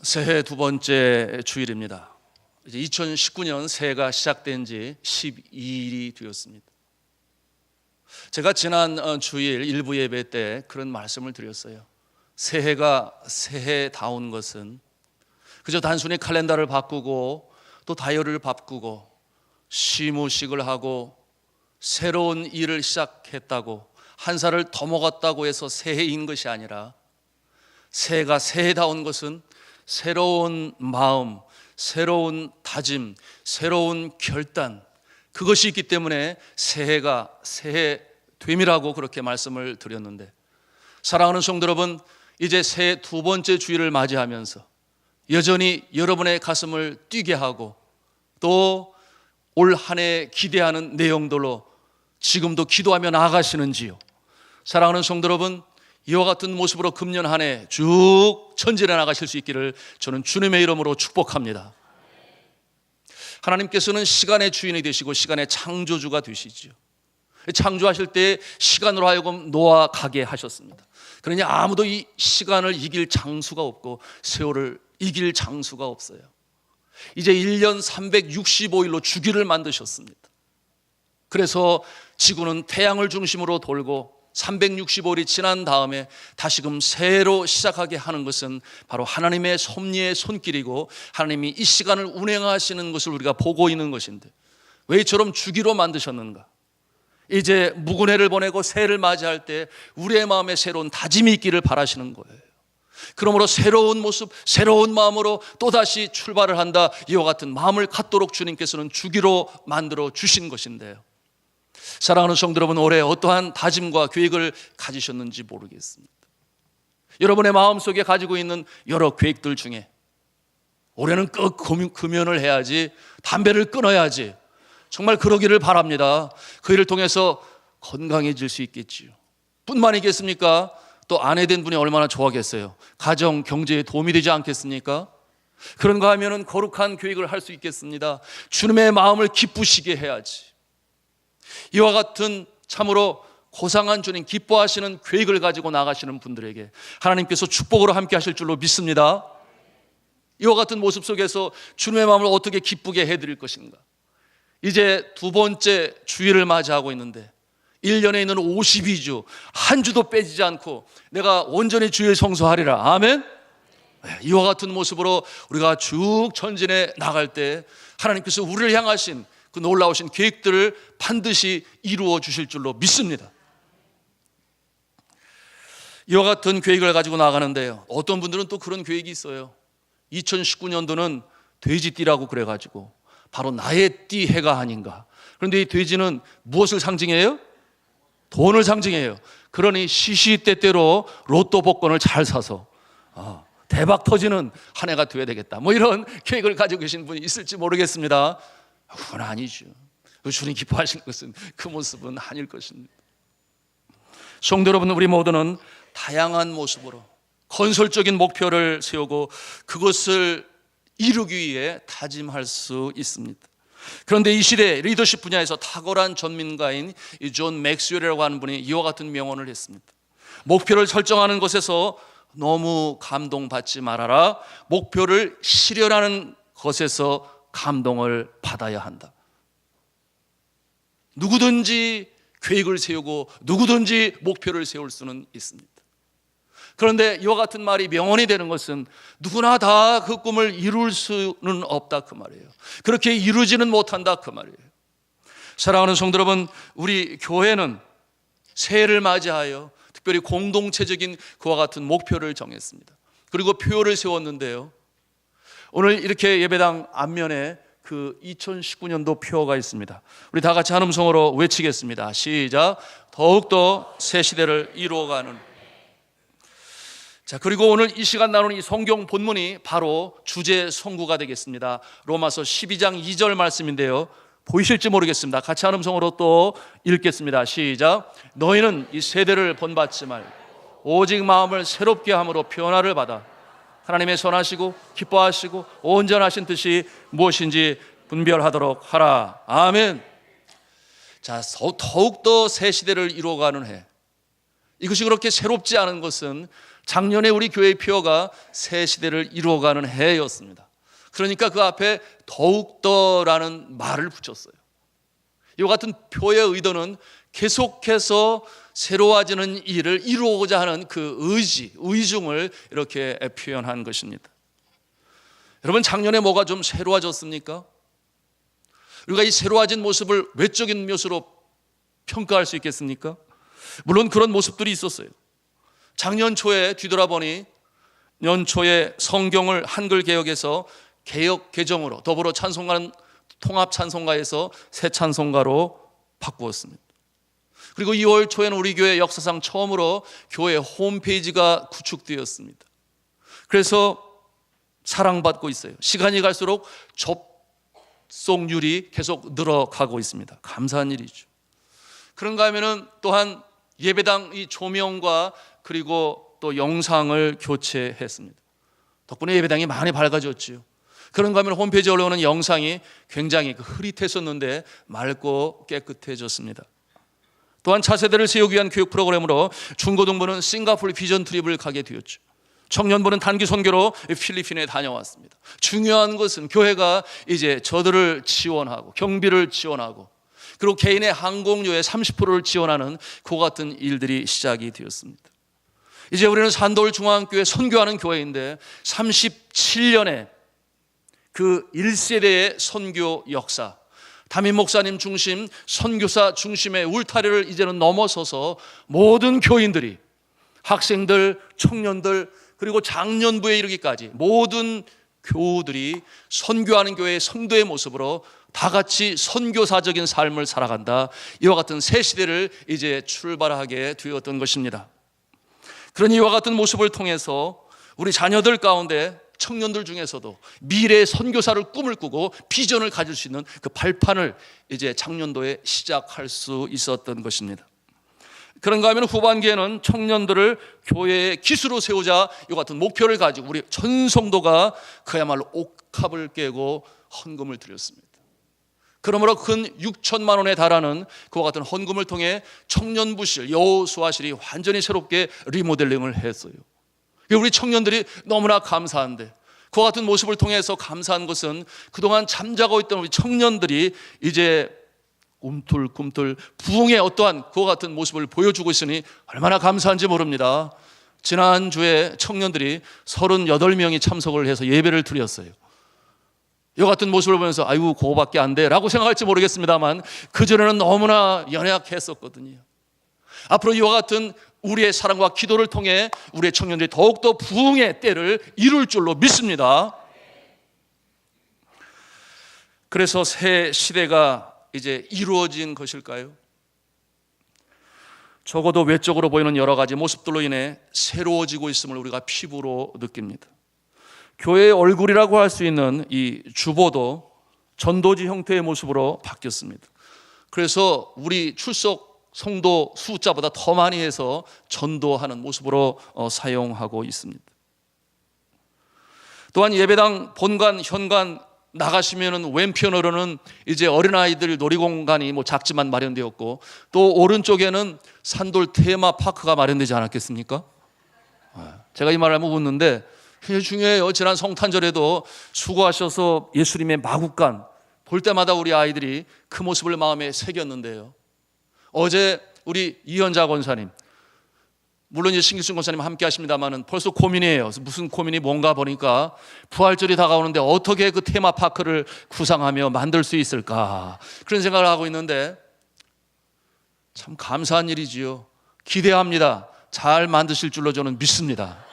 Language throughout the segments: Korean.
새해 두 번째 주일입니다. 이제 2019년 새해가 시작된 지 12일이 되었습니다. 제가 지난 주일 일부 예배 때 그런 말씀을 드렸어요. 새해가 새해다운 것은 그저 단순히 칼렌더를 바꾸고 또 다이어리를 바꾸고 시무식을 하고 새로운 일을 시작했다고 한 살을 더 먹었다고 해서 새해인 것이 아니라, 새해가 새해다운 것은 새로운 마음, 새로운 다짐, 새로운 결단, 그것이 있기 때문에 새해가 새해됨이라고 그렇게 말씀을 드렸는데, 사랑하는 성도 여러분, 이제 새해 두 번째 주일을 맞이하면서 여전히 여러분의 가슴을 뛰게 하고 또 올 한 해 기대하는 내용들로 지금도 기도하며 나아가시는지요? 사랑하는 성도 여러분, 이와 같은 모습으로 금년 한 해 쭉 전진해 나가실 수 있기를 저는 주님의 이름으로 축복합니다. 하나님께서는 시간의 주인이 되시고 시간의 창조주가 되시죠. 창조하실 때 시간으로 하여금 놓아가게 하셨습니다. 그러니 아무도 이 시간을 이길 장수가 없고 세월을 이길 장수가 없어요. 이제 1년 365일로 주기를 만드셨습니다. 그래서 지구는 태양을 중심으로 돌고 365일이 지난 다음에 다시금 새로 시작하게 하는 것은 바로 하나님의 섭리의 손길이고, 하나님이 이 시간을 운행하시는 것을 우리가 보고 있는 것인데, 왜 이처럼 주기로 만드셨는가? 이제 묵은 해를 보내고 새해를 맞이할 때 우리의 마음에 새로운 다짐이 있기를 바라시는 거예요. 그러므로 새로운 모습, 새로운 마음으로 또다시 출발을 한다, 이와 같은 마음을 갖도록 주님께서는 주기로 만들어 주신 것인데요, 사랑하는 성도 여러분, 올해 어떠한 다짐과 계획을 가지셨는지 모르겠습니다. 여러분의 마음속에 가지고 있는 여러 계획들 중에 올해는 꼭 금연을 해야지, 담배를 끊어야지, 정말 그러기를 바랍니다. 그 일을 통해서 건강해질 수 있겠지요. 뿐만이겠습니까? 또 아내 된 분이 얼마나 좋아하겠어요. 가정, 경제에 도움이 되지 않겠습니까? 그런가 하면은 거룩한 계획을 할 수 있겠습니다. 주님의 마음을 기쁘시게 해야지. 이와 같은 참으로 고상한 주님, 기뻐하시는 계획을 가지고 나가시는 분들에게 하나님께서 축복으로 함께 하실 줄로 믿습니다. 이와 같은 모습 속에서 주님의 마음을 어떻게 기쁘게 해드릴 것인가? 이제 두 번째 주일을 맞이하고 있는데 1년에 있는 52주 한 주도 빼지지 않고 내가 온전히 주일 성수하리라. 아멘. 이와 같은 모습으로 우리가 쭉 전진해 나갈 때 하나님께서 우리를 향하신 그 놀라우신 계획들을 반드시 이루어 주실 줄로 믿습니다. 이와 같은 계획을 가지고 나가는데요, 어떤 분들은 또 그런 계획이 있어요. 2019년도는 돼지띠라고 그래가지고 바로 나의 띠 해가 아닌가. 그런데 이 돼지는 무엇을 상징해요? 돈을 상징해요. 그러니 시시때때로 로또 복권을 잘 사서 대박 터지는 한 해가 되어야 되겠다, 뭐 이런 계획을 가지고 계신 분이 있을지 모르겠습니다. 그건 아니죠. 주님 기뻐하시는 것은 그 모습은 아닐 것입니다. 성도 여러분, 우리 모두는 다양한 모습으로 건설적인 목표를 세우고 그것을 이루기 위해 다짐할 수 있습니다. 그런데 이 시대 리더십 분야에서 탁월한 전문가인 존 맥스웰이라고 하는 분이 이와 같은 명언을 했습니다. 목표를 설정하는 것에서 너무 감동받지 말아라. 목표를 실현하는 것에서 감동을 받아야 한다. 누구든지 계획을 세우고 누구든지 목표를 세울 수는 있습니다. 그런데 이와 같은 말이 명언이 되는 것은 누구나 다 그 꿈을 이룰 수는 없다, 그 말이에요. 그렇게 이루지는 못한다, 그 말이에요. 사랑하는 성도 여러분, 우리 교회는 새해를 맞이하여 특별히 공동체적인 그와 같은 목표를 정했습니다. 그리고 표를 세웠는데요, 오늘 이렇게 예배당 앞면에 그 2019년도 표가 있습니다. 우리 다 같이 한 음성으로 외치겠습니다. 시작. 더욱더 새 시대를 이루어가는. 자, 그리고 오늘 이 시간 나누는 이 성경 본문이 바로 주제 선구가 되겠습니다. 로마서 12장 2절 말씀인데요, 보이실지 모르겠습니다. 같이 한 음성으로 또 읽겠습니다. 시작. 너희는 이 세대를 본받지 말고 오직 마음을 새롭게 함으로 변화를 받아 하나님의 선하시고 기뻐하시고 온전하신 뜻이 무엇인지 분별하도록 하라. 아멘. 자, 더욱더 새 시대를 이루어가는 해, 이것이 그렇게 새롭지 않은 것은 작년에 우리 교회의 표어가 새 시대를 이루어가는 해였습니다. 그러니까 그 앞에 더욱더라는 말을 붙였어요. 이와 같은 표의 의도는 계속해서 새로워지는 일을 이루고자 하는 그 의지, 의중을 이렇게 표현한 것입니다. 여러분, 작년에 뭐가 좀 새로워졌습니까? 우리가 이 새로워진 모습을 외적인 모습으로 평가할 수 있겠습니까? 물론 그런 모습들이 있었어요. 작년 초에 뒤돌아보니 연초에 성경을 한글 개혁에서 개혁 개정으로 더불어 찬송가는 통합 찬송가에서 새 찬송가로 바꾸었습니다. 그리고 2월 초에는 우리 교회 역사상 처음으로 교회 홈페이지가 구축되었습니다. 그래서 사랑받고 있어요. 시간이 갈수록 접속률이 계속 늘어가고 있습니다. 감사한 일이죠. 그런가 하면은 또한 예배당 이 조명과 그리고 또 영상을 교체했습니다. 덕분에 예배당이 많이 밝아졌지요. 그런가 하면 홈페이지에 올라오는 영상이 굉장히 흐릿했었는데 맑고 깨끗해졌습니다. 또한 차세대를 세우기 위한 교육 프로그램으로 중고등부는 싱가포르 비전 트립을 가게 되었죠. 청년부는 단기 선교로 필리핀에 다녀왔습니다. 중요한 것은 교회가 이제 저들을 지원하고 경비를 지원하고 그리고 개인의 항공료의 30%를 지원하는 그 같은 일들이 시작이 되었습니다. 이제 우리는 산돌 중앙교회 선교하는 교회인데 37년의 그 1세대의 선교 역사, 담임 목사님 중심, 선교사 중심의 울타리를 이제는 넘어서서 모든 교인들이, 학생들, 청년들, 그리고 장년부에 이르기까지 모든 교우들이 선교하는 교회의 성도의 모습으로 다 같이 선교사적인 삶을 살아간다. 이와 같은 새 시대를 이제 출발하게 되었던 것입니다. 그런 이와 같은 모습을 통해서 우리 자녀들 가운데 청년들 중에서도 미래의 선교사를 꿈을 꾸고 비전을 가질 수 있는 그 발판을 이제 작년도에 시작할 수 있었던 것입니다. 그런가 하면 후반기에는 청년들을 교회의 기수로 세우자 이 같은 목표를 가지고 우리 전 성도가 그야말로 옥합을 깨고 헌금을 드렸습니다. 그러므로 근 6천만 원에 달하는 그와 같은 헌금을 통해 청년부실, 여호수아실이 완전히 새롭게 리모델링을 했어요. 우리 청년들이 너무나 감사한데 그와 같은 모습을 통해서 감사한 것은 그동안 잠자고 있던 우리 청년들이 이제 꿈틀꿈틀 부흥의 어떠한 그와 같은 모습을 보여주고 있으니 얼마나 감사한지 모릅니다. 지난주에 청년들이 38명이 참석을 해서 예배를 드렸어요. 이와 같은 모습을 보면서 아이고 그거밖에 안 돼 라고 생각할지 모르겠습니다만 그전에는 너무나 연약했었거든요. 앞으로 이와 같은 우리의 사랑과 기도를 통해 우리의 청년들이 더욱더 부흥의 때를 이룰 줄로 믿습니다. 그래서 새 시대가 이제 이루어진 것일까요? 적어도 외적으로 보이는 여러 가지 모습들로 인해 새로워지고 있음을 우리가 피부로 느낍니다. 교회의 얼굴이라고 할 수 있는 이 주보도 전도지 형태의 모습으로 바뀌었습니다. 그래서 우리 출석 성도 숫자보다 더 많이 해서 전도하는 모습으로 사용하고 있습니다. 또한 예배당 본관, 현관 나가시면은 왼편으로는 이제 어린아이들 놀이공간이 작지만 마련되었고 또 오른쪽에는 산돌 테마파크가 마련되지 않았겠습니까? 제가 이 말을 하면 웃는데 굉장히 중요해요. 지난 성탄절에도 수고하셔서 예수님의 마국간 볼 때마다 우리 아이들이 그 모습을 마음에 새겼는데요. 어제 우리 이현자 권사님, 물론 이제 신기순 권사님 함께 하십니다만은 벌써 고민이에요. 무슨 고민이 뭔가 보니까 부활절이 다가오는데 어떻게 그 테마파크를 구상하며 만들 수 있을까 그런 생각을 하고 있는데 참 감사한 일이지요. 기대합니다. 잘 만드실 줄로 저는 믿습니다.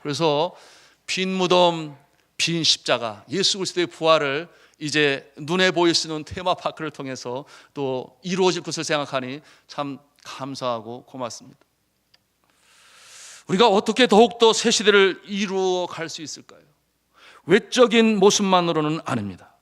그래서 빈 무덤, 빈 십자가, 예수 그리스도의 부활을 이제 눈에 보일 수 있는 테마파크를 통해서 또 이루어질 것을 생각하니 참 감사하고 고맙습니다. 우리가 어떻게 더욱더 새 시대를 이루어 갈 수 있을까요? 외적인 모습만으로는 아닙니다.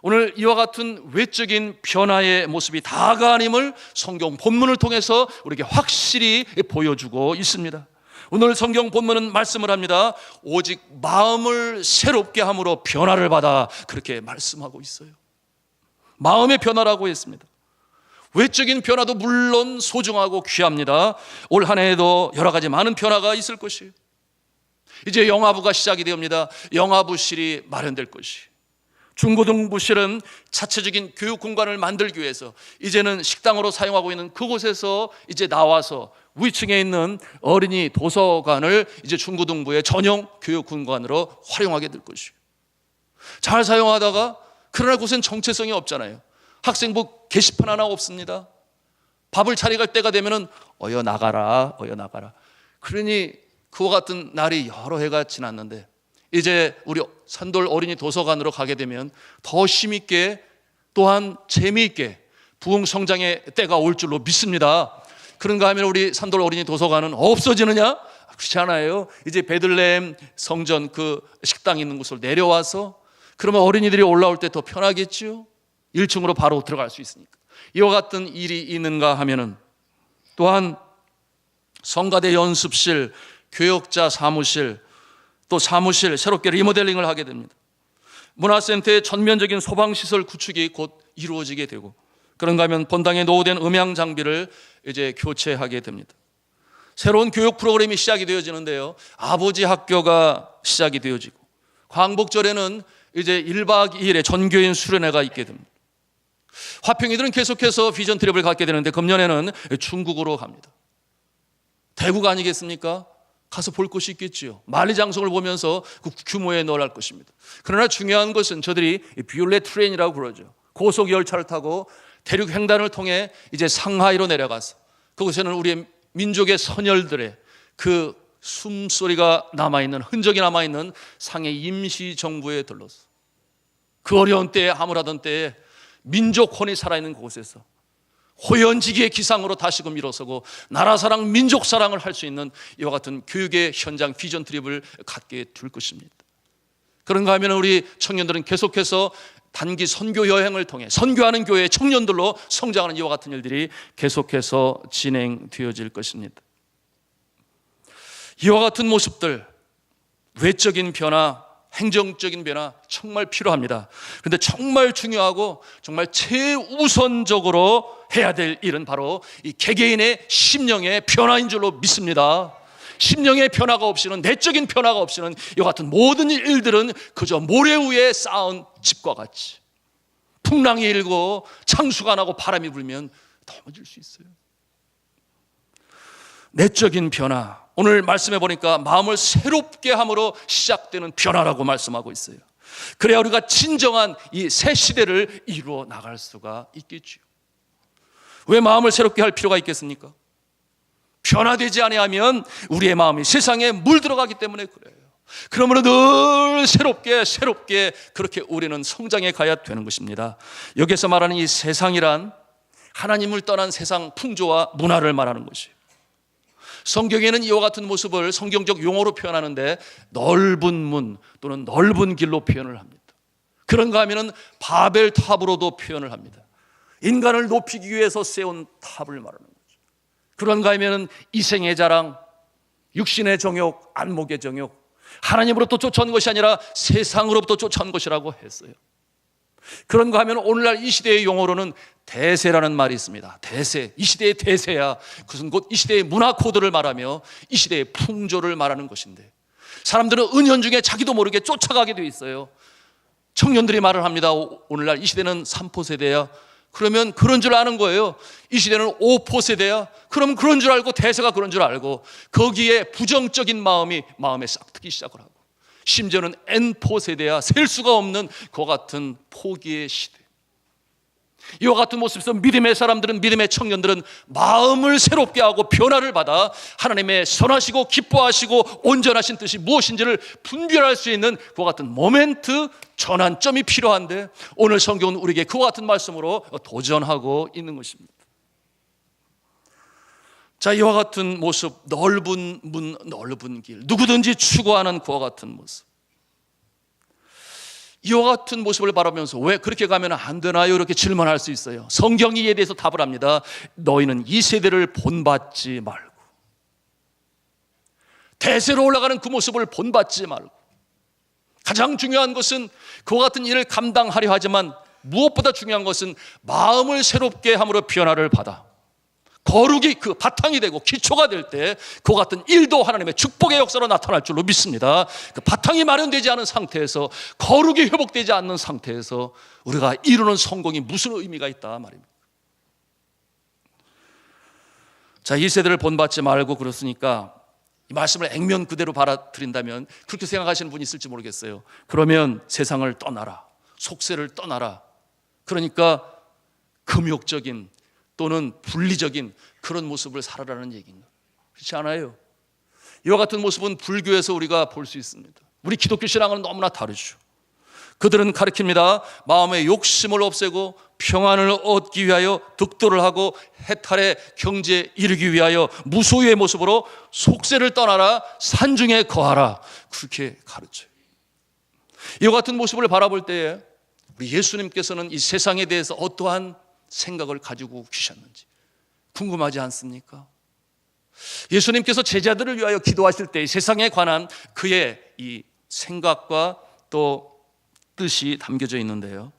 오늘 이와 같은 외적인 변화의 모습이 다가 아님을 성경 본문을 통해서 우리에게 확실히 보여주고 있습니다. 오늘 성경 본문은 말씀을 합니다. 오직 마음을 새롭게 함으로 변화를 받아 그렇게 말씀하고 있어요. 마음의 변화라고 했습니다. 외적인 변화도 물론 소중하고 귀합니다. 올 한 해에도 여러 가지 많은 변화가 있을 것이에요. 이제 영아부가 시작이 됩니다. 영아부실이 마련될 것이. 중고등부실은 자체적인 교육 공간을 만들기 위해서 이제는 식당으로 사용하고 있는 그곳에서 이제 나와서 위층에 있는 어린이 도서관을 이제 중고등부의 전용 교육 공간으로 활용하게 될 것이에요. 잘 사용하다가 그러나 그곳엔 정체성이 없잖아요. 학생부 게시판 하나 없습니다. 밥을 차려갈 때가 되면은 어여 나가라, 어여 나가라. 그러니 그와 같은 날이 여러 해가 지났는데 이제 우리 산돌 어린이 도서관으로 가게 되면 더 힘있게 또한 재미있게 부흥 성장의 때가 올 줄로 믿습니다. 그런가 하면 우리 산돌 어린이 도서관은 없어지느냐? 그렇지 않아요. 이제 베들레헴 성전 그 식당 있는 곳으로 내려와서 그러면 어린이들이 올라올 때 더 편하겠죠. 1층으로 바로 들어갈 수 있으니까. 이와 같은 일이 있는가 하면은 또한 성가대 연습실, 교역자 사무실, 또 사무실 새롭게 리모델링을 하게 됩니다. 문화센터의 전면적인 소방시설 구축이 곧 이루어지게 되고 그런가 하면 본당에 노후된 음향 장비를 이제 교체하게 됩니다. 새로운 교육 프로그램이 시작이 되어지는데요. 아버지 학교가 시작이 되어지고 광복절에는 이제 1박 2일의 전교인 수련회가 있게 됩니다. 화평이들은 계속해서 비전 트립을 갖게 되는데 금년에는 중국으로 갑니다. 대구가 아니겠습니까? 가서 볼 곳이 있겠지요. 만리장성을 보면서 그 규모에 놀랄 것입니다. 그러나 중요한 것은 저들이 뷰레 트레인이라고 그러죠. 고속 열차를 타고 대륙 횡단을 통해 이제 상하이로 내려가서 그곳에는 우리의 민족의 선열들의 그 숨소리가 남아있는 흔적이 남아있는 상해 임시정부에 들러서 그 어려운 때에 암울하던 때에 민족혼이 살아있는 곳에서 호연지기의 기상으로 다시금 일어서고 나라사랑 민족사랑을 할 수 있는 이와 같은 교육의 현장 비전 트립을 갖게 될 것입니다. 그런가 하면 우리 청년들은 계속해서 단기 선교 여행을 통해 선교하는 교회 청년들로 성장하는 이와 같은 일들이 계속해서 진행되어질 것입니다. 이와 같은 모습들, 외적인 변화, 행정적인 변화 정말 필요합니다. 그런데 정말 중요하고 정말 최우선적으로 해야 될 일은 바로 이 개개인의 심령의 변화인 줄로 믿습니다. 심령의 변화가 없이는, 내적인 변화가 없이는 이와 같은 모든 일들은 그저 모래 위에 쌓은 집과 같이 풍랑이 일고 창수가 나고 바람이 불면 넘어질 수 있어요. 내적인 변화, 오늘 말씀해 보니까 마음을 새롭게 함으로 시작되는 변화라고 말씀하고 있어요. 그래야 우리가 진정한 이 새 시대를 이루어 나갈 수가 있겠죠. 왜 마음을 새롭게 할 필요가 있겠습니까? 변화되지 아니하면 우리의 마음이 세상에 물들어가기 때문에 그래요. 그러므로 늘 새롭게 그렇게 우리는 성장해 가야 되는 것입니다. 여기서 말하는 이 세상이란 하나님을 떠난 세상 풍조와 문화를 말하는 것이에요. 성경에는 이와 같은 모습을 성경적 용어로 표현하는데 넓은 문 또는 넓은 길로 표현을 합니다. 그런가 하면은 바벨탑으로도 표현을 합니다. 인간을 높이기 위해서 세운 탑을 말하는 거죠. 그런가 하면은 이생의 자랑, 육신의 정욕, 안목의 정욕, 하나님으로부터 쫓아온 것이 아니라 세상으로부터 쫓아온 것이라고 했어요. 그런가 하면 오늘날 이 시대의 용어로는 대세라는 말이 있습니다. 대세, 이 시대의 대세야 그것은 곧 이 시대의 문화 코드를 말하며 이 시대의 풍조를 말하는 것인데 사람들은 은연중에 자기도 모르게 쫓아가게 돼 있어요. 청년들이 말을 합니다. 오늘날 이 시대는 3포 세대야. 그러면 그런 줄 아는 거예요. 이 시대는 5포 세대야. 그럼 그런 줄 알고 대세가 그런 줄 알고 거기에 부정적인 마음이 마음에 싹트기 시작을 하고 심지어는 N포 세대야. 셀 수가 없는 그와 같은 포기의 시대. 이와 같은 모습에서 믿음의 사람들은, 믿음의 청년들은 마음을 새롭게 하고 변화를 받아 하나님의 선하시고 기뻐하시고 온전하신 뜻이 무엇인지를 분별할 수 있는 그와 같은 모멘트, 전환점이 필요한데 오늘 성경은 우리에게 그와 같은 말씀으로 도전하고 있는 것입니다. 자, 이와 같은 모습, 넓은 문, 넓은 길, 누구든지 추구하는 그와 같은 모습, 이와 같은 모습을 바라보면서 왜 그렇게 가면 안 되나요? 이렇게 질문할 수 있어요. 성경이 이에 대해서 답을 합니다. 너희는 이 세대를 본받지 말고, 대세로 올라가는 그 모습을 본받지 말고, 가장 중요한 것은 그와 같은 일을 감당하려 하지만 무엇보다 중요한 것은 마음을 새롭게 함으로 변화를 받아 거룩이 그 바탕이 되고 기초가 될 때 그와 같은 일도 하나님의 축복의 역사로 나타날 줄로 믿습니다. 그 바탕이 마련되지 않은 상태에서, 거룩이 회복되지 않는 상태에서 우리가 이루는 성공이 무슨 의미가 있다 말입니다. 자, 이 세대를 본받지 말고 그렇으니까 이 말씀을 액면 그대로 받아들인다면 그렇게 생각하시는 분이 있을지 모르겠어요. 그러면 세상을 떠나라, 속세를 떠나라, 그러니까 금욕적인 또는 분리적인 그런 모습을 살아라는 얘기입니다. 그렇지 않아요. 이와 같은 모습은 불교에서 우리가 볼 수 있습니다. 우리 기독교 신앙은 너무나 다르죠. 그들은 가르칩니다. 마음의 욕심을 없애고 평안을 얻기 위하여 득도를 하고 해탈의 경지에 이르기 위하여 무소유의 모습으로 속세를 떠나라, 산중에 거하라, 그렇게 가르쳐요. 이와 같은 모습을 바라볼 때에 우리 예수님께서는 이 세상에 대해서 어떠한 생각을 가지고 계셨는지 궁금하지 않습니까? 예수님께서 제자들을 위하여 기도하실 때 세상에 관한 그의 이 생각과 또 뜻이 담겨져 있는데요,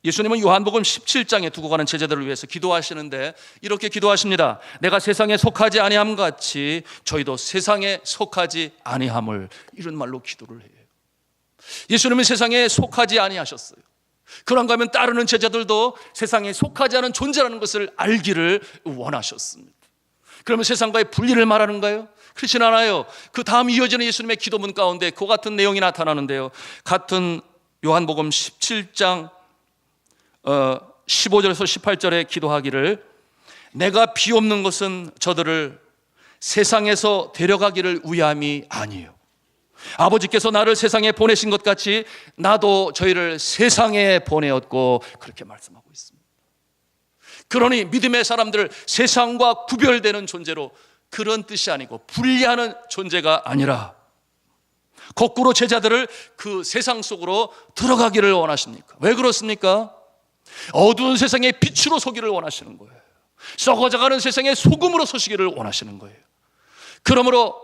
예수님은 요한복음 17장에 두고 가는 제자들을 위해서 기도하시는데 이렇게 기도하십니다. 내가 세상에 속하지 아니함 같이 저희도 세상에 속하지 아니함을, 이런 말로 기도를 해요. 예수님은 세상에 속하지 아니하셨어요. 그런가 하면 따르는 제자들도 세상에 속하지 않은 존재라는 것을 알기를 원하셨습니다. 그러면 세상과의 분리를 말하는가요? 그렇진 않아요. 그 다음 이어지는 예수님의 기도문 가운데 그 같은 내용이 나타나는데요, 같은 요한복음 17장 15절에서 18절에 기도하기를, 내가 비옵는 것은 저들을 세상에서 데려가기를 위함이 아니에요. 아버지께서 나를 세상에 보내신 것 같이 나도 저희를 세상에 보내었고, 그렇게 말씀하고 있습니다. 그러니 믿음의 사람들을 세상과 구별되는 존재로, 그런 뜻이 아니고 분리하는 존재가 아니라 거꾸로 제자들을 그 세상 속으로 들어가기를 원하십니까? 왜 그렇습니까? 어두운 세상의 빛으로 서기를 원하시는 거예요. 썩어져가는 세상의 소금으로 서시기를 원하시는 거예요. 그러므로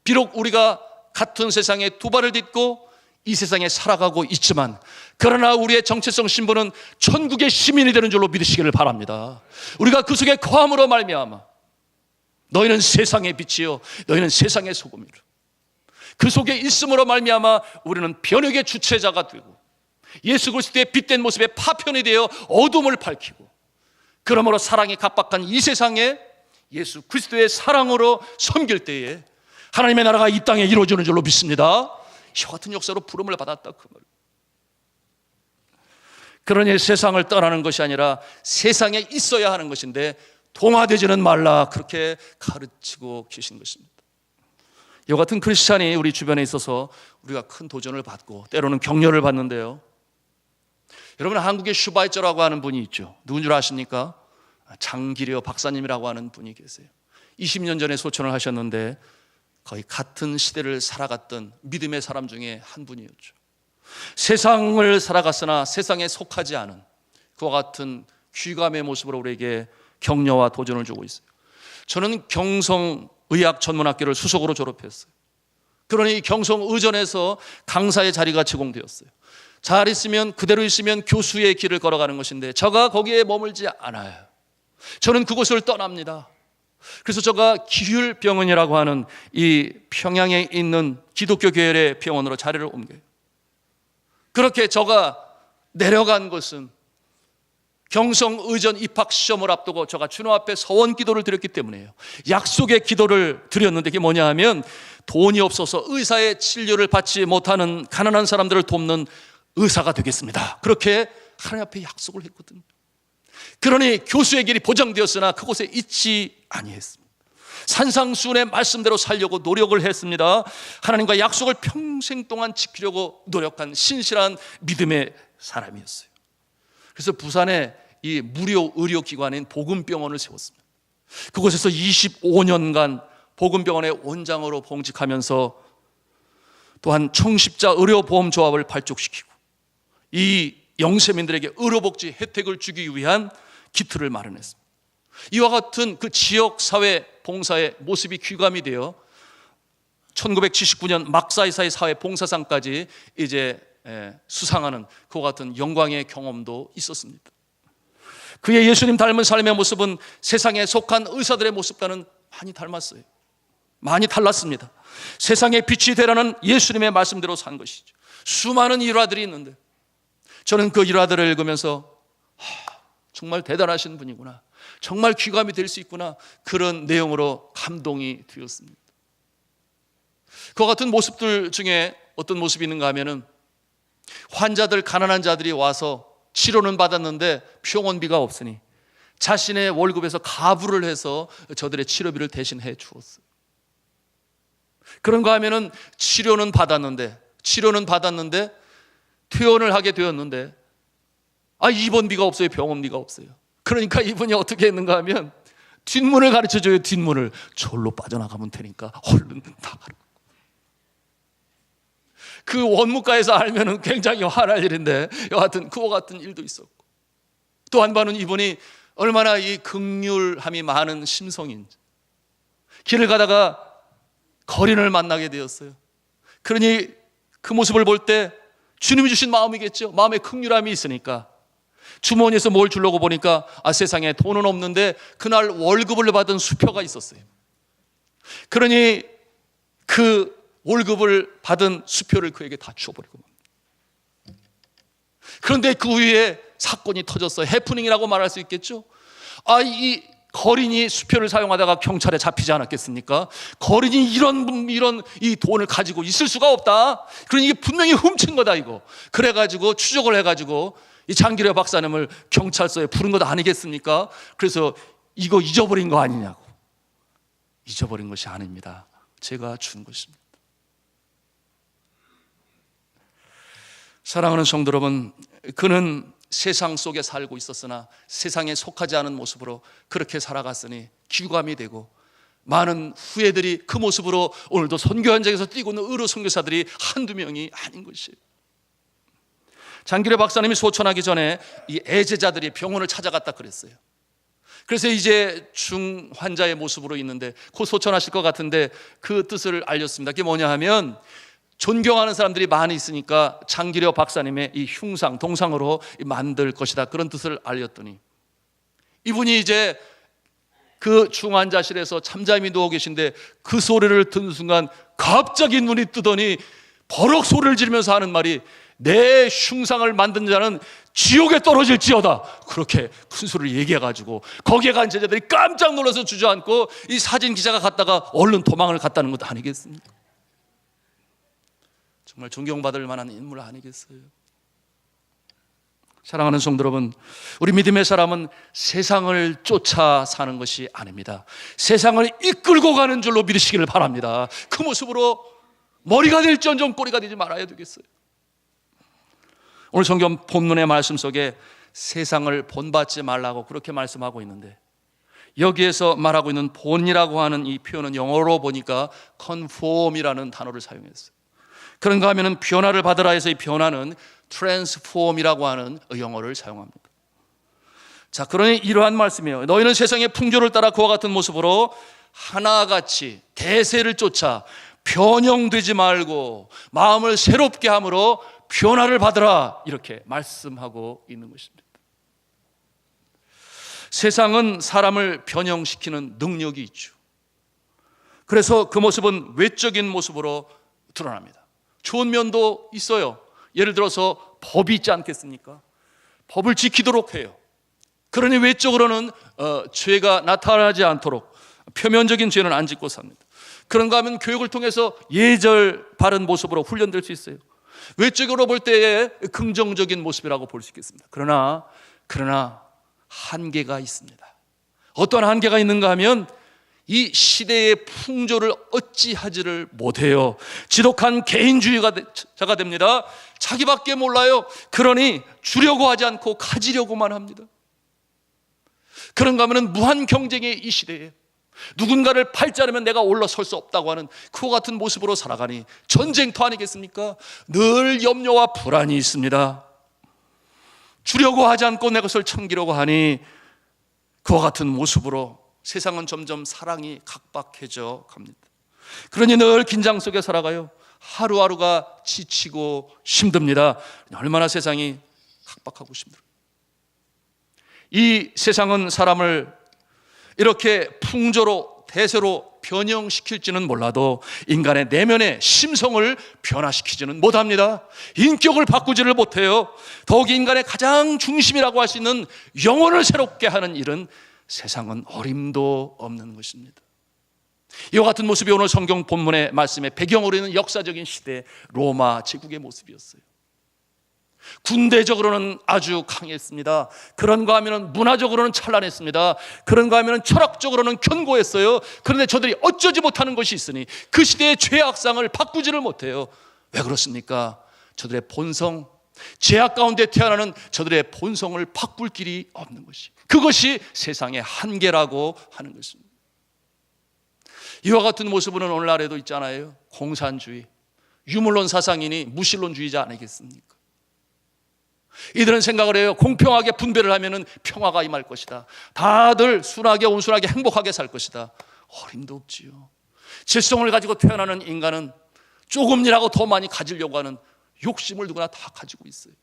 비록 우리가 같은 세상에 두 발을 딛고 이 세상에 살아가고 있지만, 그러나 우리의 정체성 신분은 천국의 시민이 되는 줄로 믿으시기를 바랍니다. 우리가 그 속에 거함으로 말미암아 너희는 세상의 빛이요 너희는 세상의 소금이라, 그 속에 있음으로 말미암아 우리는 변혁의 주체자가 되고 예수 그리스도의 빛된 모습에 파편이 되어 어둠을 밝히고, 그러므로 사랑이 각박한 이 세상에 예수 그리스도의 사랑으로 섬길 때에 하나님의 나라가 이 땅에 이루어지는 줄로 믿습니다. 이와 같은 역사로 부름을 받았다, 그 말. 그러니 세상을 떠나는 것이 아니라 세상에 있어야 하는 것인데 동화되지는 말라, 그렇게 가르치고 계신 것입니다. 이와 같은 크리스찬이 우리 주변에 있어서 우리가 큰 도전을 받고 때로는 격려를 받는데요, 여러분 한국에 슈바이처라고 하는 분이 있죠. 누군 줄 아십니까? 장기려 박사님이라고 하는 분이 계세요. 20년 전에 소천을 하셨는데 거의 같은 시대를 살아갔던 믿음의 사람 중에 한 분이었죠. 세상을 살아갔으나 세상에 속하지 않은 그와 같은 귀감의 모습으로 우리에게 격려와 도전을 주고 있어요. 저는 경성의학전문학교를 수석으로 졸업했어요. 그러니 경성의전에서 강사의 자리가 제공되었어요. 잘 있으면, 그대로 있으면 교수의 길을 걸어가는 것인데 제가 거기에 머물지 않아요. 저는 그곳을 떠납니다. 그래서 제가 기율병원이라고 하는 이 평양에 있는 기독교 계열의 병원으로 자리를 옮겨요. 그렇게 제가 내려간 것은 경성의전 입학시험을 앞두고 제가 주님 앞에 서원 기도를 드렸기 때문이에요. 약속의 기도를 드렸는데 그게 뭐냐 하면, 돈이 없어서 의사의 진료를 받지 못하는 가난한 사람들을 돕는 의사가 되겠습니다. 그렇게 하나님 앞에 약속을 했거든요. 그러니 교수의 길이 보장되었으나 그곳에 있지 아니했습니다. 산상수훈의 말씀대로 살려고 노력을 했습니다. 하나님과 약속을 평생 동안 지키려고 노력한 신실한 믿음의 사람이었어요. 그래서 부산에 이 무료 의료기관인 복음병원을 세웠습니다. 그곳에서 25년간 복음병원의 원장으로 봉직하면서 또한 청십자 의료보험조합을 발족시키고 이 영세민들에게 의료복지 혜택을 주기 위한 기틀을 마련했습니다. 이와 같은 그 지역사회 봉사의 모습이 귀감이 되어 1979년 막사이사의 사회 봉사상까지 이제 수상하는 그와 같은 영광의 경험도 있었습니다. 그의 예수님 닮은 삶의 모습은 세상에 속한 의사들의 모습과는 많이 닮았어요. 많이 달랐습니다. 세상의 빛이 되라는 예수님의 말씀대로 산 것이죠. 수많은 일화들이 있는데 저는 그 일화들을 읽으면서 정말 대단하신 분이구나, 정말 귀감이 될 수 있구나, 그런 내용으로 감동이 되었습니다. 그와 같은 모습들 중에 어떤 모습이 있는가 하면은 환자들, 가난한 자들이 와서 치료는 받았는데 병원비가 없으니 자신의 월급에서 가부를 해서 저들의 치료비를 대신해 주었어요. 그런가 하면은 치료는 받았는데 퇴원을 하게 되었는데 입원비가 없어요, 병원비가 없어요. 그러니까 이분이 어떻게 했는가 하면 뒷문을 가르쳐줘요. 뒷문을 절로 빠져나가면 되니까 얼른 나가라고. 그 원무과에서 알면은 굉장히 화날 일인데 여하튼 그와 같은 일도 있었고, 또 한 번은 이분이 얼마나 이 긍휼함이 많은 심성인지 길을 가다가 거린을 만나게 되었어요. 그러니 그 모습을 볼 때 주님이 주신 마음이겠죠. 마음에 긍휼함이 있으니까 주머니에서 뭘 주려고 보니까 세상에 돈은 없는데 그날 월급을 받은 수표가 있었어요. 그러니 그 월급을 받은 수표를 그에게 다 주어버리고 맙니다. 그런데 그 후에 사건이 터졌어요. 해프닝이라고 말할 수 있겠죠. 이 거린이 수표를 사용하다가 경찰에 잡히지 않았겠습니까? 거린이 이런 이 돈을 가지고 있을 수가 없다. 그러니 이게 분명히 훔친 거다 이거. 그래가지고 추적을 해가지고 이 장기려 박사님을 경찰서에 부른 것 아니겠습니까? 그래서 이거 잊어버린 거 아니냐고. 잊어버린 것이 아닙니다. 제가 준 것입니다. 사랑하는 성도 여러분, 그는 세상 속에 살고 있었으나 세상에 속하지 않은 모습으로 그렇게 살아갔으니 귀감이 되고, 많은 후예들이 그 모습으로 오늘도 선교 현장에서 뛰고 있는 의로 선교사들이 한두 명이 아닌 것이에요. 장기려 박사님이 소천하기 전에 이 애제자들이 병원을 찾아갔다 그랬어요. 그래서 이제 중환자의 모습으로 있는데 곧 소천하실 것 같은데 그 뜻을 알렸습니다. 그게 뭐냐 하면 존경하는 사람들이 많이 있으니까 장기려 박사님의 이 흉상, 동상으로 만들 것이다, 그런 뜻을 알렸더니 이분이 이제 그 중환자실에서 잠잠히 누워 계신데 그 소리를 듣는 순간 갑자기 눈이 뜨더니 버럭 소리를 지르면서 하는 말이, 내 흉상을 만든 자는 지옥에 떨어질지어다. 그렇게 큰 소리를 얘기해가지고 거기에 간 제자들이 깜짝 놀라서 주저앉고 이 사진 기자가 갔다가 얼른 도망을 갔다는 것 아니겠습니까? 정말 존경받을 만한 인물 아니겠어요? 사랑하는 성도 여러분, 우리 믿음의 사람은 세상을 쫓아 사는 것이 아닙니다. 세상을 이끌고 가는 줄로 믿으시기를 바랍니다. 그 모습으로 머리가 될지언정 꼬리가 되지 말아야 되겠어요. 오늘 성경 본문의 말씀 속에 세상을 본받지 말라고 그렇게 말씀하고 있는데, 여기에서 말하고 있는 본이라고 하는 이 표현은 영어로 보니까 conform이라는 단어를 사용했어요. 그런가 하면은 변화를 받으라 해서 이 변화는 transform이라고 하는 영어를 사용합니다. 자, 그러니 이러한 말씀이에요. 너희는 세상의 풍조를 따라 그와 같은 모습으로 하나같이 대세를 쫓아 변형되지 말고 마음을 새롭게 함으로 변화를 받으라, 이렇게 말씀하고 있는 것입니다. 세상은 사람을 변형시키는 능력이 있죠. 그래서 그 모습은 외적인 모습으로 드러납니다. 좋은 면도 있어요. 예를 들어서 법이 있지 않겠습니까? 법을 지키도록 해요. 그러니 외적으로는 죄가 나타나지 않도록 표면적인 죄는 안 짓고 삽니다. 그런가 하면 교육을 통해서 예절 바른 모습으로 훈련될 수 있어요. 외적으로 볼 때의 긍정적인 모습이라고 볼 수 있겠습니다. 그러나 한계가 있습니다. 어떤 한계가 있는가 하면 이 시대의 풍조를 어찌하지를 못해요. 지독한 개인주의자가 됩니다. 자기밖에 몰라요. 그러니 주려고 하지 않고 가지려고만 합니다. 그런가 하면 무한 경쟁의 이 시대에 누군가를 팔지 않으면 내가 올라설 수 없다고 하는 그와 같은 모습으로 살아가니 전쟁터 아니겠습니까? 늘 염려와 불안이 있습니다. 주려고 하지 않고 내 것을 챙기려고 하니 그와 같은 모습으로 세상은 점점 사랑이 각박해져 갑니다. 그러니 늘 긴장 속에 살아가요. 하루하루가 지치고 힘듭니다. 얼마나 세상이 각박하고 힘들어요. 이 세상은 사람을 이렇게 풍조로 대세로 변형시킬지는 몰라도 인간의 내면의 심성을 변화시키지는 못합니다. 인격을 바꾸지를 못해요. 더욱이 인간의 가장 중심이라고 할 수 있는 영혼을 새롭게 하는 일은 세상은 어림도 없는 것입니다. 이와 같은 모습이 오늘 성경 본문의 말씀의 배경으로 있는 역사적인 시대 로마 제국의 모습이었어요. 군대적으로는 아주 강했습니다. 그런가 하면 문화적으로는 찬란했습니다. 그런가 하면 철학적으로는 견고했어요. 그런데 저들이 어쩌지 못하는 것이 있으니 그 시대의 죄악상을 바꾸지를 못해요. 왜 그렇습니까? 저들의 본성, 죄악 가운데 태어나는 저들의 본성을 바꿀 길이 없는 것이, 그것이 세상의 한계라고 하는 것입니다. 이와 같은 모습은 오늘날에도 있잖아요. 공산주의, 유물론 사상이니 무신론주의자 아니겠습니까? 이들은 생각을 해요. 공평하게 분배를 하면 평화가 임할 것이다. 다들 순하게 온순하게 행복하게 살 것이다. 어림도 없지요. 질성을 가지고 태어나는 인간은 조금이라도 더 많이 가지려고 하는 욕심을 누구나 다 가지고 있어요.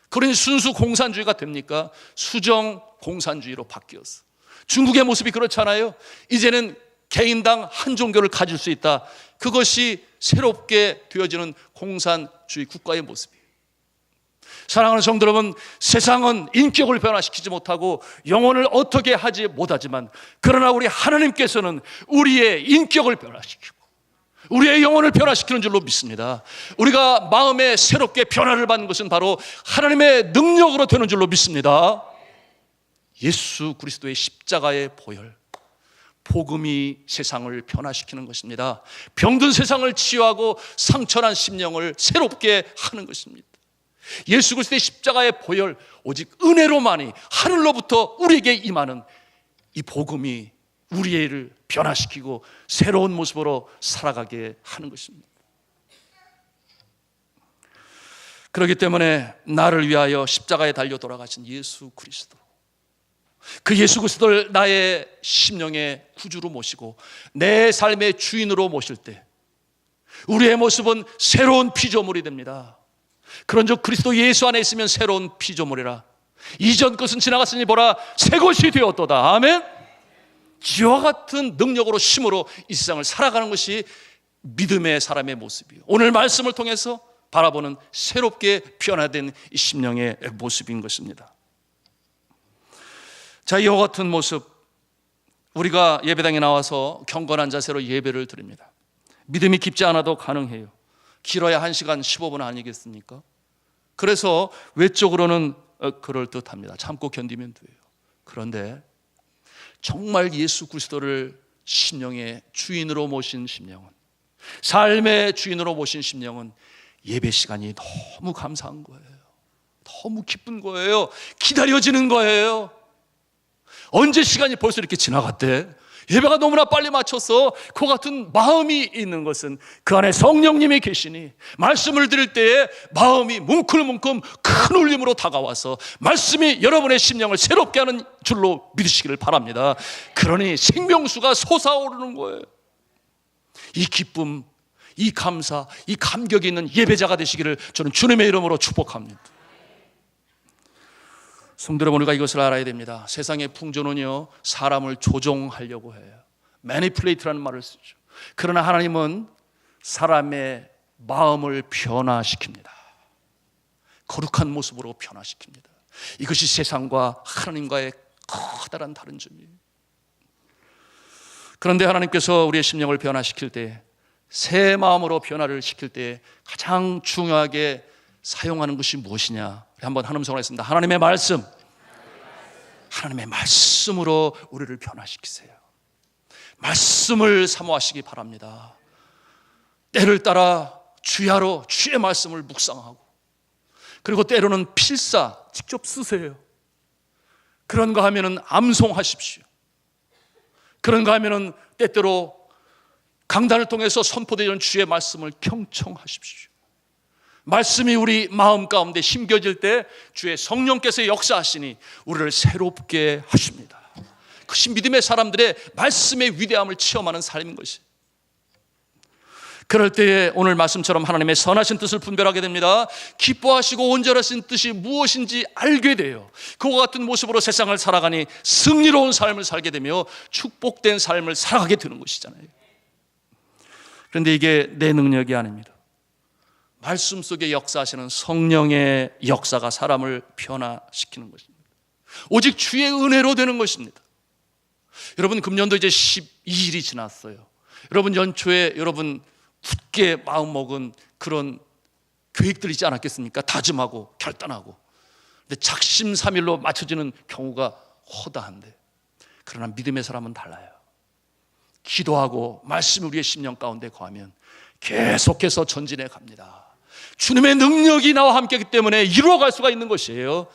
그러니 순수 공산주의가 됩니까? 수정 공산주의로 바뀌었어. 중국의 모습이 그렇잖아요. 이제는 개인당 한 종교를 가질 수 있다. 그것이 새롭게 되어지는 공산주의 국가의 모습이에요. 사랑하는 성도 여러분, 세상은 인격을 변화시키지 못하고 영혼을 어떻게 하지 못하지만, 그러나 우리 하나님께서는 우리의 인격을 변화시키고 우리의 영혼을 변화시키는 줄로 믿습니다. 우리가 마음에 새롭게 변화를 받는 것은 바로 하나님의 능력으로 되는 줄로 믿습니다. 예수 그리스도의 십자가의 보혈, 복음이 세상을 변화시키는 것입니다. 병든 세상을 치유하고 상처난 심령을 새롭게 하는 것입니다. 예수 그리스도의 십자가의 보혈, 오직 은혜로만이 하늘로부터 우리에게 임하는 이 복음이 우리를 변화시키고 새로운 모습으로 살아가게 하는 것입니다. 그렇기 때문에 나를 위하여 십자가에 달려 돌아가신 예수 그리스도, 그 예수 그리스도를 나의 심령의 구주로 모시고 내 삶의 주인으로 모실 때 우리의 모습은 새로운 피조물이 됩니다. 그런즉 그리스도 예수 안에 있으면 새로운 피조물이라. 이전 것은 지나갔으니 보라 새 것이 되었도다. 아멘. 이와 같은 능력으로 힘으로 이 세상을 살아가는 것이 믿음의 사람의 모습이에요. 오늘 말씀을 통해서 바라보는 새롭게 변화된 이 심령의 모습인 것입니다. 자, 이와 같은 모습, 우리가 예배당에 나와서 경건한 자세로 예배를 드립니다. 믿음이 깊지 않아도 가능해요. 길어야 1시간 15분 아니겠습니까? 그래서 외적으로는 그럴듯합니다. 참고 견디면 돼요. 그런데 정말 예수 그리스도를 심령의 주인으로 모신 심령은, 삶의 주인으로 모신 심령은 예배 시간이 너무 감사한 거예요. 너무 기쁜 거예요. 기다려지는 거예요. 언제 시간이 벌써 이렇게 지나갔대? 예배가 너무나 빨리 마쳤어. 그 같은 마음이 있는 것은 그 안에 성령님이 계시니 말씀을 들을 때에 마음이 뭉클뭉클 큰 울림으로 다가와서 말씀이 여러분의 심령을 새롭게 하는 줄로 믿으시기를 바랍니다. 그러니 생명수가 솟아오르는 거예요. 이 기쁨, 이 감사, 이 감격이 있는 예배자가 되시기를 저는 주님의 이름으로 축복합니다. 성도 여러분, 우리가 이것을 알아야 됩니다. 세상의 풍조는요, 사람을 조종하려고 해요. 매니플레이트라는 말을 쓰죠. 그러나 하나님은 사람의 마음을 변화시킵니다. 거룩한 모습으로 변화시킵니다. 이것이 세상과 하나님과의 커다란 다른 점이에요. 그런데 하나님께서 우리의 심령을 변화시킬 때, 새 마음으로 변화를 시킬 때 가장 중요하게 사용하는 것이 무엇이냐? 한번 한 음성으로 했습니다. 하나님의 말씀. 하나님의 말씀으로 우리를 변화시키세요. 말씀을 사모하시기 바랍니다. 때를 따라 주야로 주의 말씀을 묵상하고, 그리고 때로는 필사 직접 쓰세요. 그런가 하면은 암송하십시오. 그런가 하면은 때때로 강단을 통해서 선포되는 주의 말씀을 경청하십시오. 말씀이 우리 마음 가운데 심겨질 때 주의 성령께서 역사하시니 우리를 새롭게 하십니다. 그것이 믿음의 사람들의 말씀의 위대함을 체험하는 삶인 것이. 그럴 때에 오늘 말씀처럼 하나님의 선하신 뜻을 분별하게 됩니다. 기뻐하시고 온전하신 뜻이 무엇인지 알게 돼요. 그와 같은 모습으로 세상을 살아가니 승리로운 삶을 살게 되며 축복된 삶을 살아가게 되는 것이잖아요. 그런데 이게 내 능력이 아닙니다. 말씀 속에 역사하시는 성령의 역사가 사람을 변화시키는 것입니다. 오직 주의 은혜로 되는 것입니다. 여러분, 금년도 이제 12일이 지났어요. 여러분, 연초에 여러분 굳게 마음먹은 그런 계획들이 있지 않았겠습니까? 다짐하고 결단하고. 근데 작심삼일로 맞춰지는 경우가 허다한데, 그러나 믿음의 사람은 달라요. 기도하고 말씀이 우리의 심령 가운데 거하면 계속해서 전진해 갑니다. 주님의 능력이 나와 함께하기 때문에 이루어갈 수가 있는 것이에요.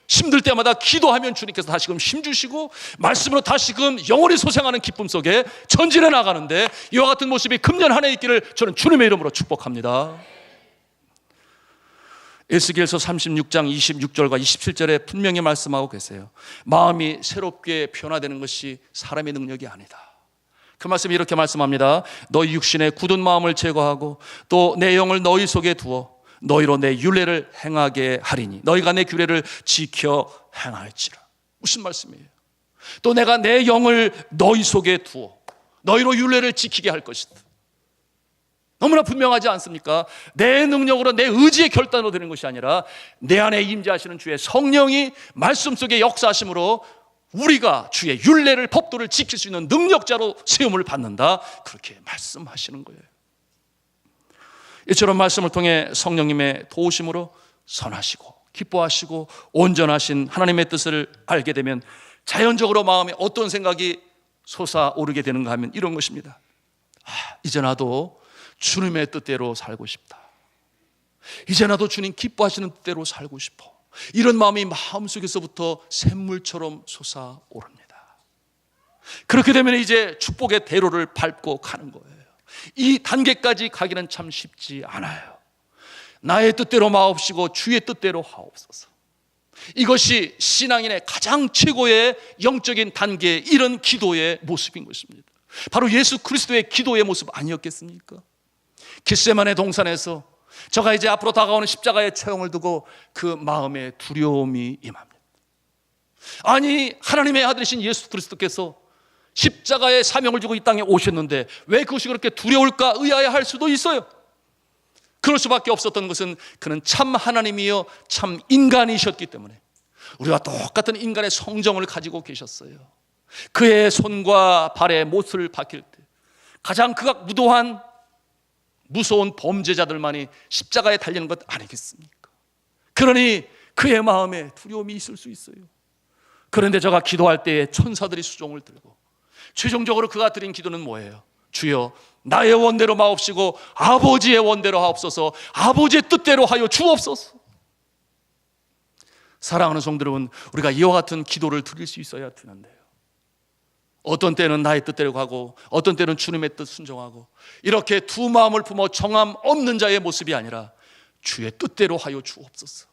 힘들 때마다 기도하면 주님께서 다시금 힘주시고 말씀으로 다시금 영원히 소생하는 기쁨 속에 전진해 나가는데, 이와 같은 모습이 금년 한 해 있기를 저는 주님의 이름으로 축복합니다. 에스겔서 36장 26절과 27절에 분명히 말씀하고 계세요. 마음이 새롭게 변화되는 것이 사람의 능력이 아니다. 그 말씀이 이렇게 말씀합니다. 너희 육신의 굳은 마음을 제거하고 또 내 영을 너희 속에 두어 너희로 내 율례를 행하게 하리니 너희가 내 규례를 지켜 행할지라. 무슨 말씀이에요? 또 내가 내 영을 너희 속에 두어 너희로 율례를 지키게 할 것이다. 너무나 분명하지 않습니까? 내 능력으로 내 의지의 결단으로 되는 것이 아니라 내 안에 임재하시는 주의 성령이 말씀 속에 역사하심으로 우리가 주의 율례를, 법도를 지킬 수 있는 능력자로 세움을 받는다. 그렇게 말씀하시는 거예요. 이처럼 말씀을 통해 성령님의 도우심으로 선하시고 기뻐하시고 온전하신 하나님의 뜻을 알게 되면 자연적으로 마음에 어떤 생각이 솟아오르게 되는가 하면 이런 것입니다. 이제 나도 주님의 뜻대로 살고 싶다. 이제 나도 주님 기뻐하시는 뜻대로 살고 싶어. 이런 마음이 마음속에서부터 샘물처럼 솟아오릅니다. 그렇게 되면 이제 축복의 대로를 밟고 가는 거예요. 이 단계까지 가기는 참 쉽지 않아요. 나의 뜻대로 마옵시고 주의 뜻대로 하옵소서. 이것이 신앙인의 가장 최고의 영적인 단계에 이른 기도의 모습인 것입니다. 바로 예수 그리스도의 기도의 모습 아니었겠습니까? 겟세마네 동산에서 저가 이제 앞으로 다가오는 십자가의 처형을 두고 그 마음에 두려움이 임합니다. 아니, 하나님의 아들이신 예수 그리스도께서 십자가의 사명을 주고 이 땅에 오셨는데 왜 그것이 그렇게 두려울까 의아해할 수도 있어요. 그럴 수밖에 없었던 것은 그는 참 하나님이요 참 인간이셨기 때문에 우리와 똑같은 인간의 성정을 가지고 계셨어요. 그의 손과 발에 못을 박힐 때 가장 극악무도한 무서운 범죄자들만이 십자가에 달리는 것 아니겠습니까? 그러니 그의 마음에 두려움이 있을 수 있어요. 그런데 저가 기도할 때에 천사들이 수종을 들고 최종적으로 그가 드린 기도는 뭐예요? 주여 나의 원대로 마옵시고 아버지의 원대로 하옵소서. 아버지의 뜻대로 하여 주옵소서. 사랑하는 성도 여러분, 우리가 이와 같은 기도를 드릴 수 있어야 되는데요. 어떤 때는 나의 뜻대로 가고 어떤 때는 주님의 뜻 순종하고 이렇게 두 마음을 품어 정함 없는 자의 모습이 아니라 주의 뜻대로 하여 주옵소서.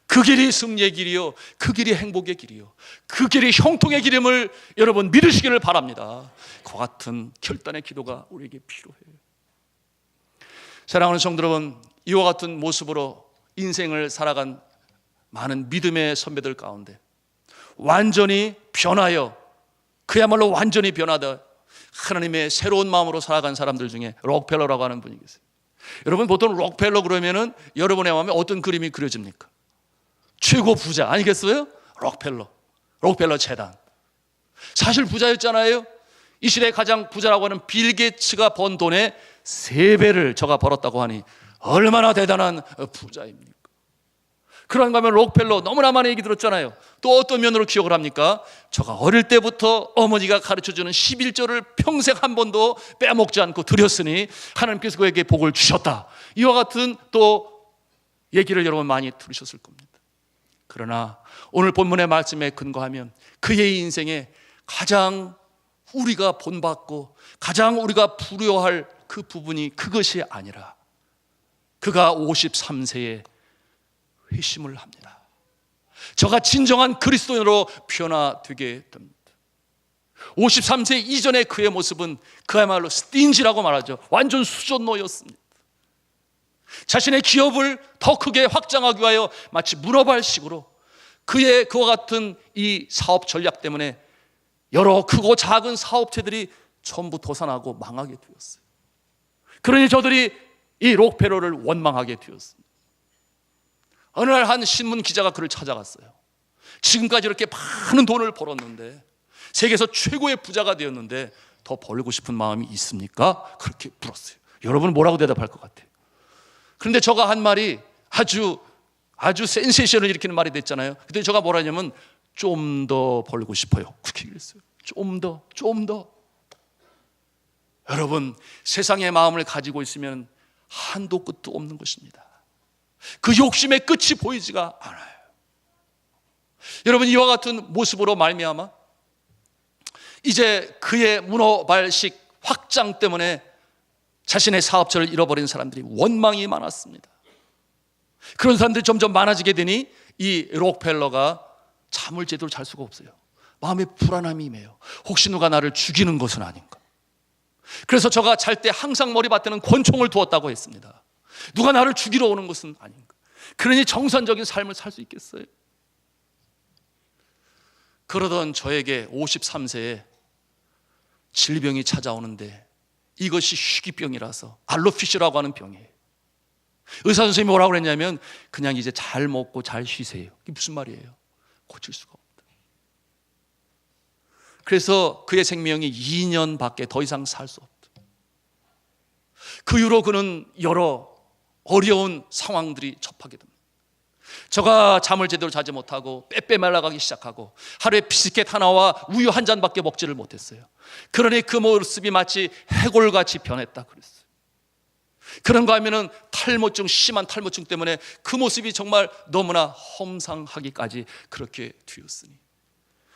그 길이 승리의 길이요 그 길이 행복의 길이요 그 길이 형통의 길임을 여러분 믿으시기를 바랍니다. 그와 같은 결단의 기도가 우리에게 필요해요. 사랑하는 성도 여러분, 이와 같은 모습으로 인생을 살아간 많은 믿음의 선배들 가운데 완전히 변하여 그야말로 완전히 변하다 하나님의 새로운 마음으로 살아간 사람들 중에 록펠러라고 하는 분이 계세요. 여러분, 보통 록펠러 그러면은 여러분의 마음에 어떤 그림이 그려집니까? 최고 부자 아니겠어요? 록펠러 재단. 사실 부자였잖아요. 이 시대의 가장 부자라고 하는 빌 게이츠가 번 돈의 3배를 저가 벌었다고 하니 얼마나 대단한 부자입니까? 그런가 하면 록펠러 너무나 많이 얘기 들었잖아요. 또 어떤 면으로 기억을 합니까? 저가 어릴 때부터 어머니가 가르쳐주는 11조를 평생 한 번도 빼먹지 않고 드렸으니 하나님께서 그에게 복을 주셨다. 이와 같은 또 얘기를 여러분 많이 들으셨을 겁니다. 그러나 오늘 본문의 말씀에 근거하면 그의 인생에 가장 우리가 본받고 가장 우리가 부러워할 그 부분이 그것이 아니라 그가 53세에 회심을 합니다. 저가 진정한 그리스도인으로 변화되게 됩니다. 53세 이전의 그의 모습은 그야말로 스틴지라고 말하죠. 완전 수전노였습니다. 자신의 기업을 더 크게 확장하기 위하여 마치 문어발식으로 그의 그와 같은 이 사업 전략 때문에 여러 크고 작은 사업체들이 전부 도산하고 망하게 되었어요. 그러니 저들이 이 록펠러를 원망하게 되었습니다. 어느 날 한 신문 기자가 그를 찾아갔어요. 지금까지 이렇게 많은 돈을 벌었는데, 세계에서 최고의 부자가 되었는데 더 벌고 싶은 마음이 있습니까? 그렇게 물었어요. 여러분은 뭐라고 대답할 것 같아요? 그런데 저가 한 말이 아주 센세이션을 일으키는 말이 됐잖아요. 그때 저가 뭐라 하냐면 좀 더 벌고 싶어요. 그렇게 얘기했어요. 좀 더. 여러분, 세상의 마음을 가지고 있으면 한도 끝도 없는 것입니다. 그 욕심의 끝이 보이지가 않아요. 여러분, 이와 같은 모습으로 말미암아 이제 그의 문어발식 확장 때문에 자신의 사업처를 잃어버린 사람들이 원망이 많았습니다. 그런 사람들이 점점 많아지게 되니 이 록펠러가 잠을 제대로 잘 수가 없어요. 마음에 불안함이 임해요. 혹시 누가 나를 죽이는 것은 아닌가. 그래서 저가 잘 때 항상 머리맡에는 권총을 두었다고 했습니다. 누가 나를 죽이러 오는 것은 아닌가. 그러니 정상적인 삶을 살 수 있겠어요? 그러던 저에게 53세에 질병이 찾아오는데 이것이 희귀병이라서 알로피시라고 하는 병이에요. 의사 선생님이 뭐라고 그랬냐면 그냥 이제 잘 먹고 잘 쉬세요. 이게 무슨 말이에요? 고칠 수가 없다. 그래서 그의 생명이 2년밖에 더 이상 살 수 없다. 그 이후로 그는 여러 어려운 상황들이 접하게 됩니다. 저가 잠을 제대로 자지 못하고 빼빼 말라가기 시작하고 하루에 비스켓 하나와 우유 한 잔밖에 먹지를 못했어요. 그러니 그 모습이 마치 해골같이 변했다 그랬어요. 그런가 하면은 심한 탈모증 때문에 그 모습이 정말 너무나 험상하기까지 그렇게 되었으니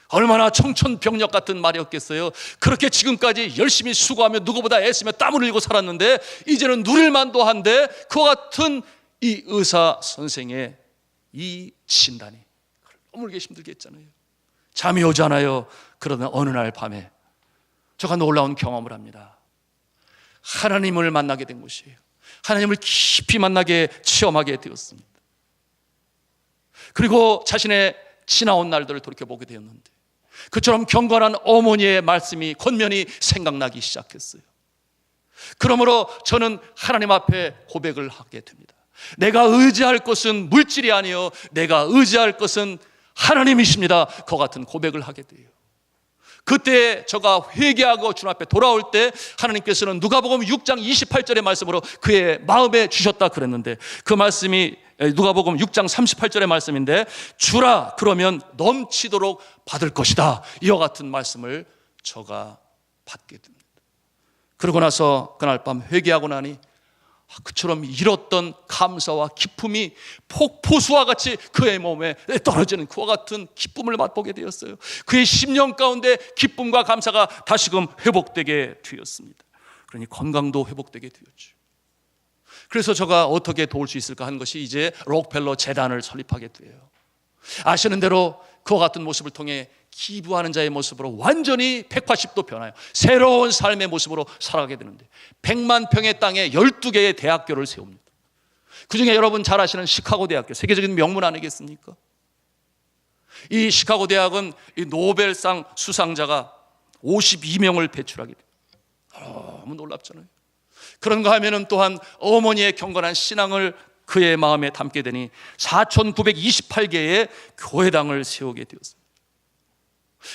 얼마나 청천벽력 같은 말이었겠어요. 그렇게 지금까지 열심히 수고하며 누구보다 애쓰며 땀을 흘리고 살았는데 이제는 누릴 만도 한데 그와 같은 이 의사 선생의 이 진단이 너무 힘들게 했잖아요. 잠이 오잖아요. 그러나 어느 날 밤에 저가 놀라운 경험을 합니다. 하나님을 만나게 된 것이에요. 하나님을 깊이 만나게 체험하게 되었습니다. 그리고 자신의 지나온 날들을 돌이켜보게 되었는데 그처럼 경건한 어머니의 말씀이 권면이 생각나기 시작했어요. 그러므로 저는 하나님 앞에 고백을 하게 됩니다. 내가 의지할 것은 물질이 아니요 내가 의지할 것은 하나님이십니다. 그와 같은 고백을 하게 돼요. 그때 저가 회개하고 주님 앞에 돌아올 때 하나님께서는 누가복음 6장 28절의 말씀으로 그의 마음에 주셨다 그랬는데 그 말씀이 누가복음 6장 38절의 말씀인데 주라 그러면 넘치도록 받을 것이다. 이와 같은 말씀을 저가 받게 됩니다. 그러고 나서 그날 밤 회개하고 나니 그처럼 잃었던 감사와 기쁨이 폭포수와 같이 그의 몸에 떨어지는 그와 같은 기쁨을 맛보게 되었어요. 그의 심령 가운데 기쁨과 감사가 다시금 회복되게 되었습니다. 그러니 건강도 회복되게 되었죠. 그래서 제가 어떻게 도울 수 있을까 하는 것이 이제 록펠러 재단을 설립하게 돼요. 아시는 대로 그와 같은 모습을 통해 기부하는 자의 모습으로 완전히 180도 변화요. 새로운 삶의 모습으로 살아가게 되는데 100만 평의 땅에 12개의 대학교를 세웁니다. 그중에 여러분 잘 아시는 시카고 대학교, 세계적인 명문 아니겠습니까? 이 시카고 대학은 이 노벨상 수상자가 52명을 배출하게 돼요. 너무 놀랍잖아요. 그런가 하면은 또한 어머니의 경건한 신앙을 그의 마음에 담게 되니 4,928개의 교회당을 세우게 되었습니다.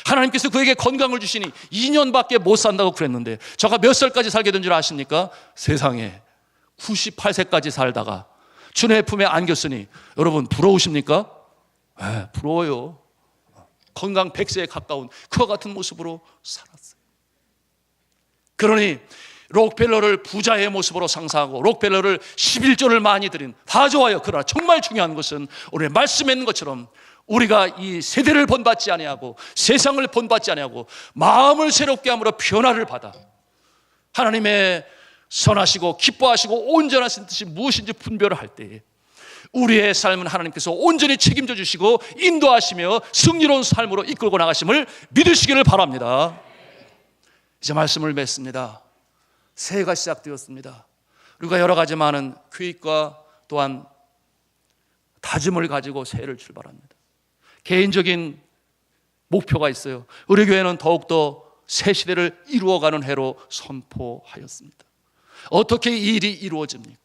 하나님께서 그에게 건강을 주시니 2년밖에 못 산다고 그랬는데 저가 몇 살까지 살게 된 줄 아십니까? 세상에 98세까지 살다가 주님의 품에 안겼으니 여러분 부러우십니까? 네, 부러워요. 건강 100세에 가까운 그와 같은 모습으로 살았어요. 그러니 록펠러를 부자의 모습으로 상상하고 록펠러를 11조를 많이 드린 다 좋아요. 그러나 정말 중요한 것은 오늘 말씀에 있는 것처럼 우리가 이 세대를 본받지 아니하고 세상을 본받지 아니하고 마음을 새롭게 함으로 변화를 받아 하나님의 선하시고 기뻐하시고 온전하신 뜻이 무엇인지 분별을 할 때에 우리의 삶은 하나님께서 온전히 책임져 주시고 인도하시며 승리로운 삶으로 이끌고 나가심을 믿으시기를 바랍니다. 이제 말씀을 맺습니다. 새해가 시작되었습니다. 우리가 여러 가지 많은 계획과 또한 다짐을 가지고 새해를 출발합니다. 개인적인 목표가 있어요. 우리 교회는 더욱더 새 시대를 이루어가는 해로 선포하였습니다. 어떻게 이 일이 이루어집니까?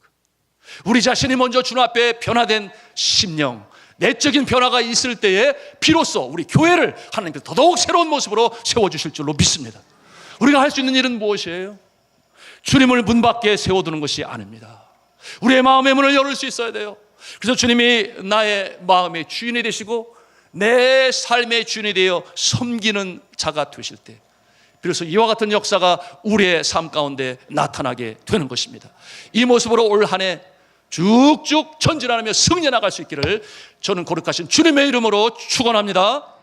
우리 자신이 먼저 주님 앞에 변화된 심령, 내적인 변화가 있을 때에 비로소 우리 교회를 하나님께서 더더욱 새로운 모습으로 세워주실 줄로 믿습니다. 우리가 할 수 있는 일은 무엇이에요? 주님을 문 밖에 세워두는 것이 아닙니다. 우리의 마음의 문을 열을 수 있어야 돼요. 그래서 주님이 나의 마음의 주인이 되시고 내 삶의 주인이 되어 섬기는 자가 되실 때 비로소 이와 같은 역사가 우리의 삶 가운데 나타나게 되는 것입니다. 이 모습으로 올 한 해 쭉쭉 전진하며 승리해 나갈 수 있기를 저는 거룩하신 주님의 이름으로 축원합니다.